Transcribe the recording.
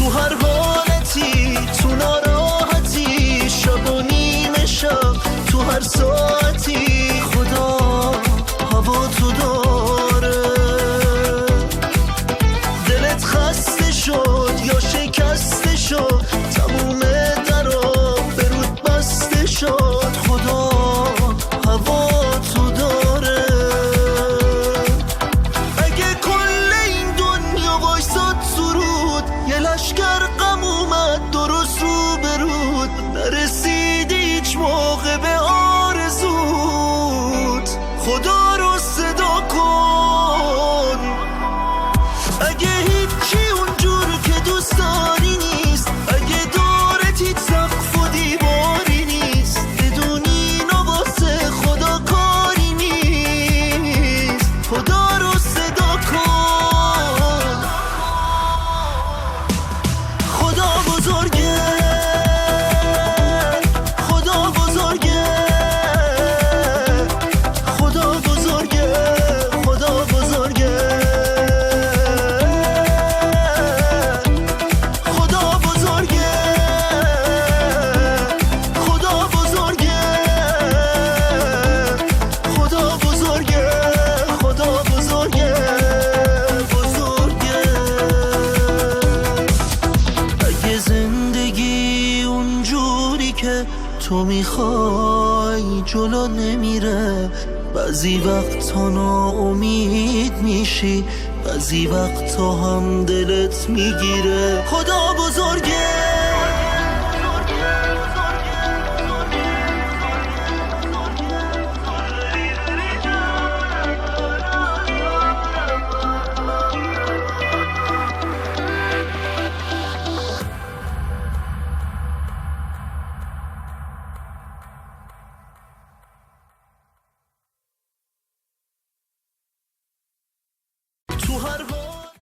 تو هر حالتی، تو ناراحتی، شب و نیمه شب، تو هر ساعتی، خدا هوا تو داره. دلت خسته شد یا شکسته شد، تموم درا به رود بسته شد، خدا هوا تو داره. اگه کل این دنیا وایساد سرود، یه لشکر غم اومد درست رو برود، نرسیدی هیچ موقع به آرزود، خدا رو صدا کن. اگه هیچی اونجور که دوست داری نیست، اگه دورت هیچ سقف و دیواری نیست، بدونی نواسه خدا کاری نیست، خدا رو صدا کن. خدا بزرگه، خدا بزرگه، خدا بزرگه، خدا بزرگه، خدا بزرگه، خدا بزرگه، خدا بزرگه، خدا بزرگه، بزرگه. اگه زندگی اونجوری که تو میخوای جلو نمیره، بعضی وقتا ناامید میشی، بعضی وقتا هم دلت میگیره، خدا بزرگه. تو هر